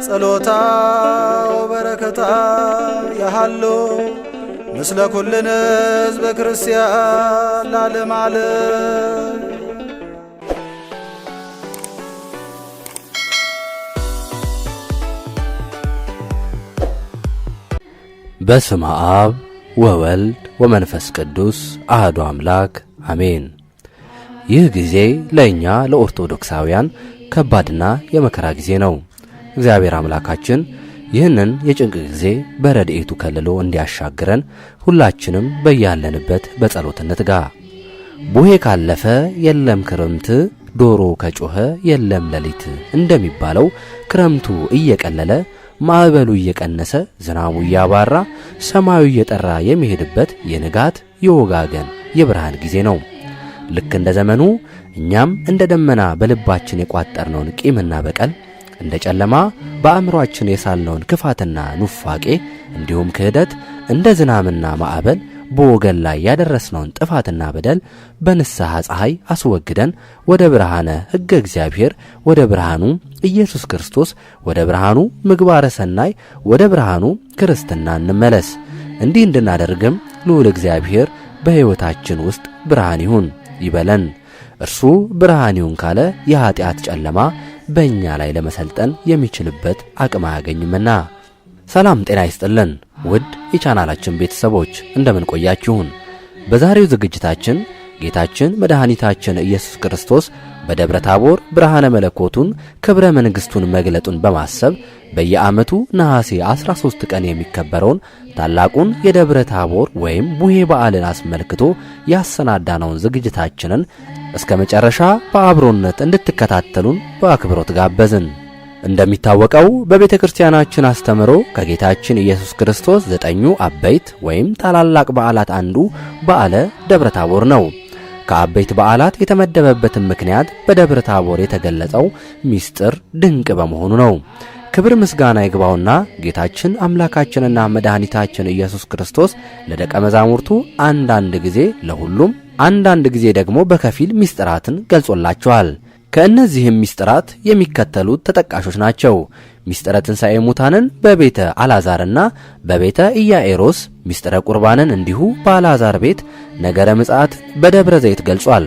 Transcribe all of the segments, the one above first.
ጸሎታ ወበረከታ ያሃሎ ምስለ ኩልነ ሕዝበ ክርስቲያን ለዓለመ ዓለም። በስመ አብ ወወልድ ወመንፈስ ቅዱስ አሐዱ አምላክ አሜን። ይህ ጊዜ ለእኛ ለኦርቶዶክሳውያን ከባድና የመከራ ጊዜ ነው። እግዚአብሔር አምላካችን ይህንን የጭንቅ ጊዜ በረድኤቱ ከልሎ እንዲያሻግረን ሁላችንም በያለንበት በጸሎት እንትጋ። ቡሄ ካለፈ የለም ክረምት፣ ዶሮ ከጮኸ የለም ሌሊት እንደሚባለው ክረምቱ እየቀለለ ማዕበሉ እየቀነሰ ዝናቡ እያባራ ሰማዩ እየጠራ የሚሄድበት የንጋት የወጋገን የብርሃን ጊዜ ነው። ልክ እንደ ዘመኑ እኛም እንደ ደመና በልባችን የቋጠርነውን ቂምና በቀል፣ እንደ ጨለማ በአእምሮአችን የሳልነውን ክፋትና ኑፋቄ እንዲሁም ክህደት፣ እንደ ዝናምና ማዕበል በወገን ላይ ያደረስነውን ጥፋትና በደል በንስሐ ፀሐይ አስወግደን ወደ ብርሃነ ሕገ እግዚአብሔር፣ ወደ ብርሃኑ ኢየሱስ ክርስቶስ፣ ወደ ብርሃኑ ምግባረ ሰናይ፣ ወደ ብርሃኑ ክርስትና እንመለስ። እንዲህ እንድናደርግም ልዑል እግዚአብሔር በሕይወታችን ውስጥ ብርሃን ይሁን ይበለን። እርሱ ብርሃን ይሁን ካለ የኀጢአት ጨለማ በእኛ ላይ ለመሰልጠን የሚችልበት አቅም አያገኝምና። ሰላም ጤና ይስጥልን ውድ የቻናላችን ቤተሰቦች እንደምን ቆያችሁን? በዛሬው ዝግጅታችን ጌታችን መድኃኒታችን ኢየሱስ ክርስቶስ በደብረ ታቦር ብርሃነ መለኮቱን ክብረ መንግሥቱን መግለጡን በማሰብ በየዓመቱ ነሐሴ 13 ቀን የሚከበረውን ታላቁን የደብረ ታቦር ወይም ቡሄ በዓልን አስመልክቶ ያሰናዳነውን ዝግጅታችንን እስከ መጨረሻ በአብሮነት እንድትከታተሉን በአክብሮት ጋበዝን። እንደሚታወቀው በቤተ ክርስቲያናችን አስተምሮ ከጌታችን ኢየሱስ ክርስቶስ 9 አበይት ወይም ታላላቅ በዓላት አንዱ በዓለ ደብረ ታቦር ነው። ከአበይት በዓላት የተመደበበትን ምክንያት በደብረ ታቦር የተገለጸው ምስጢር ድንቅ በመሆኑ ነው። ክብር ምስጋና ይግባውና ጌታችን አምላካችንና መድኃኒታችን ኢየሱስ ክርስቶስ ለደቀ መዛሙርቱ አንዳንድ ጊዜ ለሁሉም፣ አንዳንድ ጊዜ ደግሞ በከፊል ምስጢራትን ገልጾላቸዋል። ከእነዚህም ምስጢራት የሚከተሉት ተጠቃሾች ናቸው። ምስጢረ ትንሣኤ ሙታንን በቤተ አልዓዛርና በቤተ ኢያኢሮስ፣ ምስጢረ ቁርባንን እንዲሁ በአልዓዛር ቤት፣ ነገረ ምጽአት በደብረ ዘይት ገልጿል።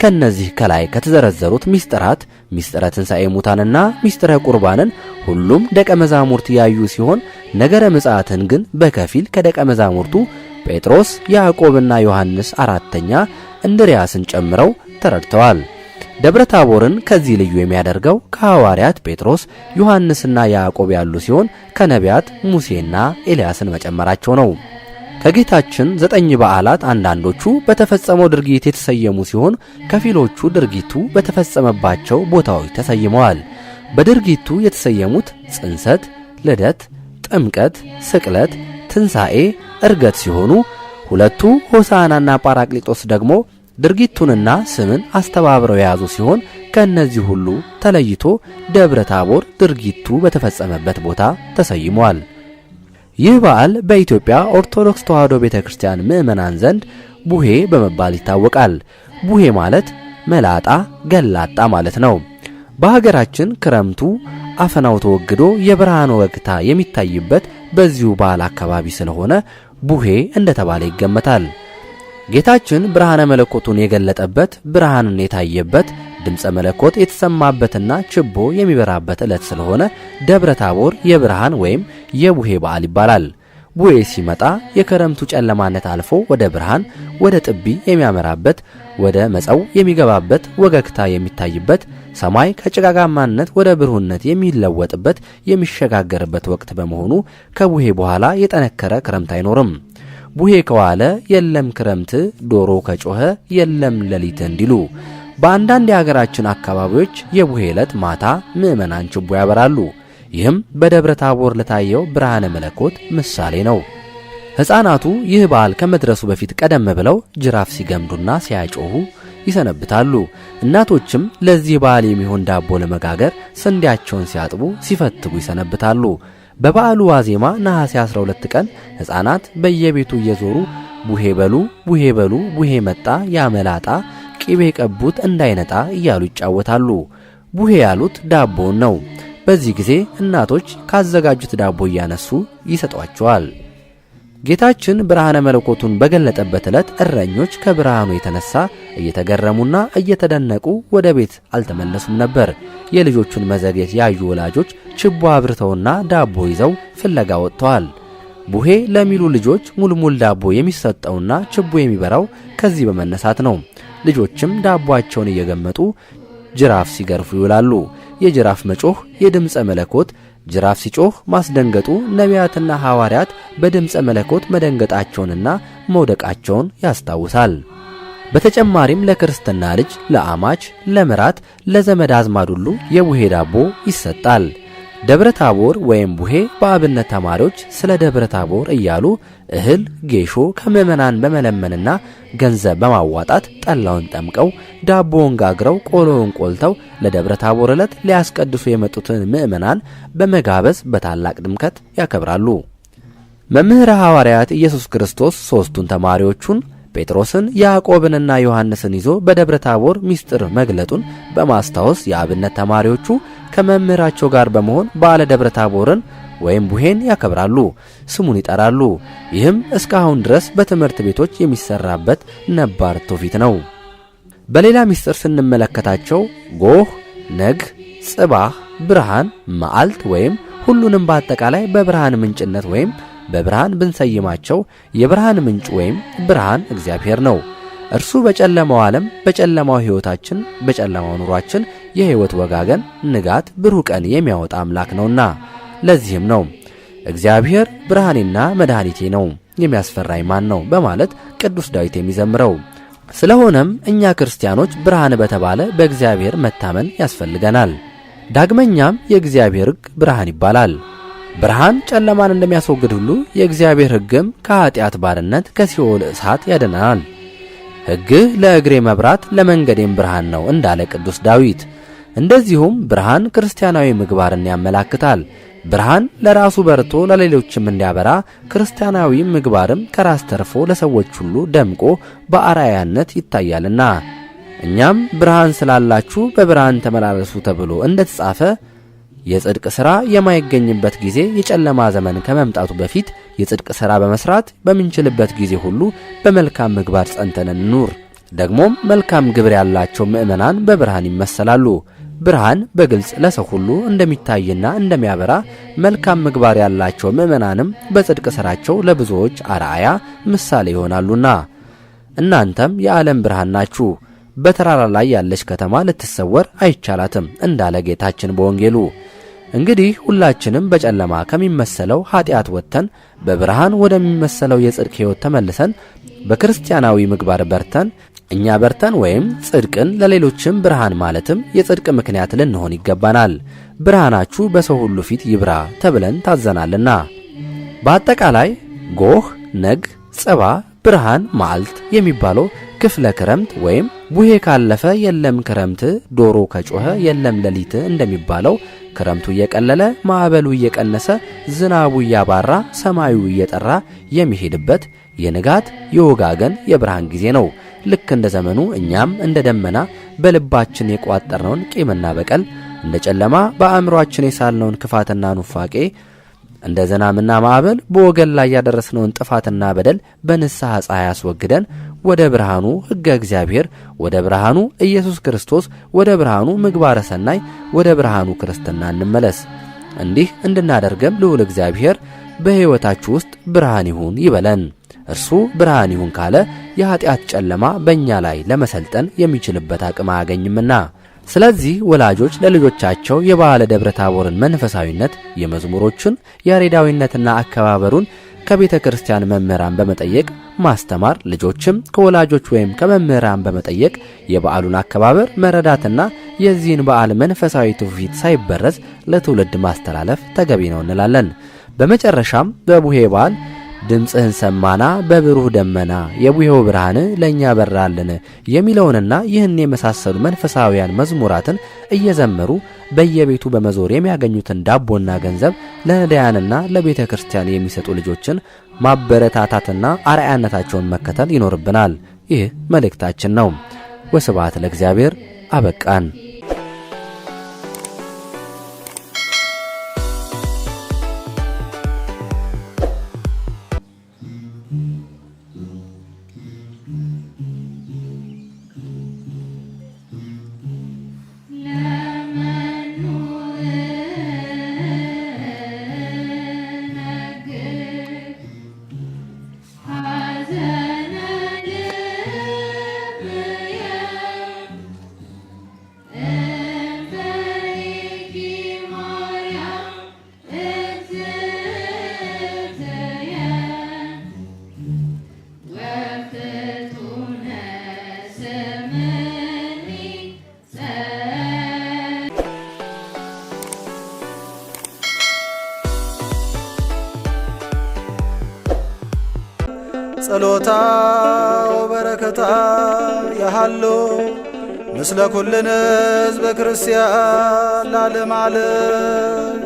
ከነዚህ ከላይ ከተዘረዘሩት ምስጢራት ምስጢረ ትንሣኤ ሙታንና ምስጢረ ቁርባንን ሁሉም ደቀ መዛሙርት ያዩ ሲሆን ነገረ ምጽአትን ግን በከፊል ከደቀ መዛሙርቱ ጴጥሮስ፣ ያዕቆብና ዮሐንስ አራተኛ እንድርያስን ጨምረው ተረድተዋል። ደብረ ታቦርን ከዚህ ልዩ የሚያደርገው ከሐዋርያት ጴጥሮስ፣ ዮሐንስና ያዕቆብ ያሉ ሲሆን ከነቢያት ሙሴና ኤልያስን መጨመራቸው ነው። ከጌታችን 9 በዓላት አንዳንዶቹ በተፈጸመው ድርጊት የተሰየሙ ሲሆን ከፊሎቹ ድርጊቱ በተፈጸመባቸው ቦታዎች ተሰይመዋል። በድርጊቱ የተሰየሙት ጽንሰት፣ ልደት፣ ጥምቀት፣ ስቅለት፣ ትንሣኤ፣ ዕርገት ሲሆኑ ሁለቱ ሆሳዕናና ጳራቅሊጦስ ደግሞ ድርጊቱንና ስምን አስተባብረው የያዙ ሲሆን ከእነዚህ ሁሉ ተለይቶ ደብረ ታቦር ድርጊቱ በተፈጸመበት ቦታ ተሰይሟል። ይህ በዓል በኢትዮጵያ ኦርቶዶክስ ተዋሕዶ ቤተክርስቲያን ምዕመናን ዘንድ ቡሄ በመባል ይታወቃል። ቡሄ ማለት መላጣ፣ ገላጣ ማለት ነው። በሀገራችን ክረምቱ አፈናው ተወግዶ የብርሃን ወግታ የሚታይበት በዚሁ በዓል አካባቢ ስለሆነ ቡሄ እንደተባለ ይገመታል። ጌታችን ብርሃነ መለኮቱን የገለጠበት፣ ብርሃንን የታየበት፣ ድምፀ መለኮት የተሰማበትና ችቦ የሚበራበት ዕለት ስለሆነ ደብረ ታቦር የብርሃን ወይም የቡሄ በዓል ይባላል። ቡሄ ሲመጣ የክረምቱ ጨለማነት አልፎ ወደ ብርሃን፣ ወደ ጥቢ የሚያመራበት፣ ወደ መጸው የሚገባበት፣ ወገግታ የሚታይበት፣ ሰማይ ከጭጋጋማነት ወደ ብሩህነት የሚለወጥበት የሚሸጋገርበት ወቅት በመሆኑ ከቡሄ በኋላ የጠነከረ ክረምት አይኖርም። ቡሄ ከዋለ የለም ክረምት፣ ዶሮ ከጮኸ የለም ሌሊት እንዲሉ በአንዳንድ የሀገራችን አካባቢዎች የቡሄ ዕለት ማታ ምዕመናን ችቦ ያበራሉ። ይህም በደብረ ታቦር ለታየው ብርሃነ መለኮት ምሳሌ ነው። ሕፃናቱ ይህ በዓል ከመድረሱ በፊት ቀደም ብለው ጅራፍ ሲገምዱና ሲያጮሁ ይሰነብታሉ። እናቶችም ለዚህ በዓል የሚሆን ዳቦ ለመጋገር ስንዴያቸውን ሲያጥቡ ሲፈትጉ ይሰነብታሉ። በበዓሉ ዋዜማ ነሐሴ 12 ቀን ሕፃናት በየቤቱ እየዞሩ ቡሄ በሉ ቡሄ በሉ ቡሄ መጣ ያመላጣ ቂቤ ቀቡት እንዳይነጣ እያሉ ይጫወታሉ። ቡሄ ያሉት ዳቦውን ነው። በዚህ ጊዜ እናቶች ካዘጋጁት ዳቦ እያነሱ ይሰጧቸዋል። ጌታችን ብርሃነ መለኮቱን በገለጠበት ዕለት እረኞች ከብርሃኑ የተነሳ እየተገረሙና እየተደነቁ ወደ ቤት አልተመለሱም ነበር። የልጆቹን መዘግየት ያዩ ወላጆች ችቦ አብርተውና ዳቦ ይዘው ፍለጋ ወጥተዋል። ቡሄ ለሚሉ ልጆች ሙልሙል ዳቦ የሚሰጠውና ችቦ የሚበራው ከዚህ በመነሳት ነው። ልጆችም ዳቦአቸውን እየገመጡ ጅራፍ ሲገርፉ ይውላሉ። የጅራፍ መጮህ የድምፀ መለኮት ጅራፍ ሲጮህ ማስደንገጡ ነቢያትና ሐዋርያት በድምፀ መለኮት መደንገጣቸውንና መውደቃቸውን ያስታውሳል። በተጨማሪም ለክርስትና ልጅ፣ ለአማች፣ ለምራት፣ ለዘመድ አዝማድ ሁሉ የቡሄ ዳቦ ይሰጣል። ደብረ ታቦር ወይም ቡሄ በአብነት ተማሪዎች ስለ ደብረ ታቦር እያሉ እህል ጌሾ ከምዕመናን በመለመንና ገንዘብ በማዋጣት ጠላውን ጠምቀው ዳቦውን ጋግረው ቆሎውን ቆልተው ለደብረ ታቦር ዕለት ሊያስቀድሱ የመጡትን ምዕመናን በመጋበዝ በታላቅ ድምቀት ያከብራሉ። መምህረ ሐዋርያት ኢየሱስ ክርስቶስ ሦስቱን ተማሪዎቹን ጴጥሮስን ያዕቆብንና ዮሐንስን ይዞ በደብረ ታቦር ምስጢር መግለጡን በማስታወስ የአብነት ተማሪዎቹ ከመምህራቸው ጋር በመሆን በዓለ ደብረ ታቦርን ወይም ቡሄን ያከብራሉ፣ ስሙን ይጠራሉ። ይህም እስካሁን ድረስ በትምህርት ቤቶች የሚሰራበት ነባር ትውፊት ነው። በሌላ ምስጢር ስንመለከታቸው ጎህ፣ ነግ፣ ጽባህ፣ ብርሃን፣ መዓልት ወይም ሁሉንም በአጠቃላይ በብርሃን ምንጭነት ወይም በብርሃን ብንሰይማቸው የብርሃን ምንጭ ወይም ብርሃን እግዚአብሔር ነው። እርሱ በጨለማው ዓለም በጨለማው ሕይወታችን በጨለማው ኑሯችን የሕይወት ወጋገን ንጋት ብሩህ ቀን የሚያወጣ አምላክ ነውና ለዚህም ነው እግዚአብሔር ብርሃኔና መድኃኒቴ ነው የሚያስፈራኝ ማን ነው በማለት ቅዱስ ዳዊት የሚዘምረው። ስለሆነም እኛ ክርስቲያኖች ብርሃን በተባለ በእግዚአብሔር መታመን ያስፈልገናል። ዳግመኛም የእግዚአብሔር ሕግ ብርሃን ይባላል። ብርሃን ጨለማን እንደሚያስወግድ ሁሉ የእግዚአብሔር ሕግም ከኃጢአት ባርነት ከሲኦል እሳት ያድነናል። ሕግህ ለእግሬ መብራት ለመንገዴም ብርሃን ነው እንዳለ ቅዱስ ዳዊት። እንደዚሁም ብርሃን ክርስቲያናዊ ምግባርን ያመላክታል። ብርሃን ለራሱ በርቶ ለሌሎችም እንዲያበራ ክርስቲያናዊ ምግባርም ከራስ ተርፎ ለሰዎች ሁሉ ደምቆ በአርአያነት ይታያልና እኛም ብርሃን ስላላችሁ በብርሃን ተመላለሱ ተብሎ እንደተጻፈ የጽድቅ ሥራ የማይገኝበት ጊዜ የጨለማ ዘመን ከመምጣቱ በፊት የጽድቅ ሥራ በመስራት በምንችልበት ጊዜ ሁሉ በመልካም ምግባር ጸንተን እንኑር። ደግሞም መልካም ግብር ያላቸው ምዕመናን በብርሃን ይመሰላሉ። ብርሃን በግልጽ ለሰው ሁሉ እንደሚታይና እንደሚያበራ መልካም ምግባር ያላቸው ምዕመናንም በጽድቅ ሥራቸው ለብዙዎች አርአያ ምሳሌ ይሆናሉና እናንተም የዓለም ብርሃን ናችሁ። በተራራ ላይ ያለች ከተማ ልትሰወር አይቻላትም እንዳለ ጌታችን በወንጌሉ። እንግዲህ ሁላችንም በጨለማ ከሚመሰለው ኃጢአት ወጥተን በብርሃን ወደሚመሰለው የጽድቅ ሕይወት ተመልሰን በክርስቲያናዊ ምግባር በርተን እኛ በርተን ወይም ጽድቅን ለሌሎችም ብርሃን ማለትም የጽድቅ ምክንያት ልንሆን ይገባናል። ብርሃናችሁ በሰው ሁሉ ፊት ይብራ ተብለን ታዘናልና። በአጠቃላይ ጎህ፣ ነግ፣ ጽባ፣ ብርሃን፣ መዓልት የሚባለው ክፍለ ክረምት ወይም ቡሄ ካለፈ የለም ክረምት፣ ዶሮ ከጮኸ የለም ሌሊት እንደሚባለው ክረምቱ እየቀለለ ማዕበሉ እየቀነሰ ዝናቡ እያባራ ሰማዩ እየጠራ የሚሄድበት የንጋት የወጋገን የብርሃን ጊዜ ነው። ልክ እንደ ዘመኑ እኛም እንደ ደመና በልባችን የቋጠርነውን ቂምና በቀል፣ እንደ ጨለማ በአእምሮአችን የሳልነውን ክፋትና ኑፋቄ፣ እንደ ዝናምና ማዕበል በወገን ላይ ያደረስነውን ጥፋትና በደል በንስሐ ፀሐይ አስወግደን ወደ ብርሃኑ ሕገ እግዚአብሔር፣ ወደ ብርሃኑ ኢየሱስ ክርስቶስ፣ ወደ ብርሃኑ ምግባረ ሰናይ፣ ወደ ብርሃኑ ክርስትና እንመለስ። እንዲህ እንድናደርገም ልዑል እግዚአብሔር በሕይወታችሁ ውስጥ ብርሃን ይሁን ይበለን። እርሱ ብርሃን ይሁን ካለ የኃጢአት ጨለማ በእኛ ላይ ለመሰልጠን የሚችልበት አቅም አያገኝምና። ስለዚህ ወላጆች ለልጆቻቸው የበዓለ ደብረ ታቦርን መንፈሳዊነት፣ የመዝሙሮችን ያሬዳዊነትና አከባበሩን ከቤተ ክርስቲያን መምህራን በመጠየቅ ማስተማር፣ ልጆችም ከወላጆች ወይም ከመምህራን በመጠየቅ የበዓሉን አከባበር መረዳትና የዚህን በዓል መንፈሳዊ ትውፊት ሳይበረዝ ለትውልድ ማስተላለፍ ተገቢ ነው እንላለን። በመጨረሻም በቡሄ በዓል ድምፅህን ሰማና በብሩህ ደመና የቡሄው ብርሃን ለእኛ በራልን የሚለውንና ይህን የመሳሰሉ መንፈሳዊያን መዝሙራትን እየዘመሩ በየቤቱ በመዞር የሚያገኙትን ዳቦና ገንዘብ ለነዳያንና ለቤተ ክርስቲያን የሚሰጡ ልጆችን ማበረታታትና አርአያነታቸውን መከተል ይኖርብናል። ይህ መልእክታችን ነው። ወስብሐት ለእግዚአብሔር። አበቃን። ጸሎታ ወበረከታ ያሃሎ ምስለ ኩልነ ሕዝበ ክርስቲያን ለዓለመ ዓለም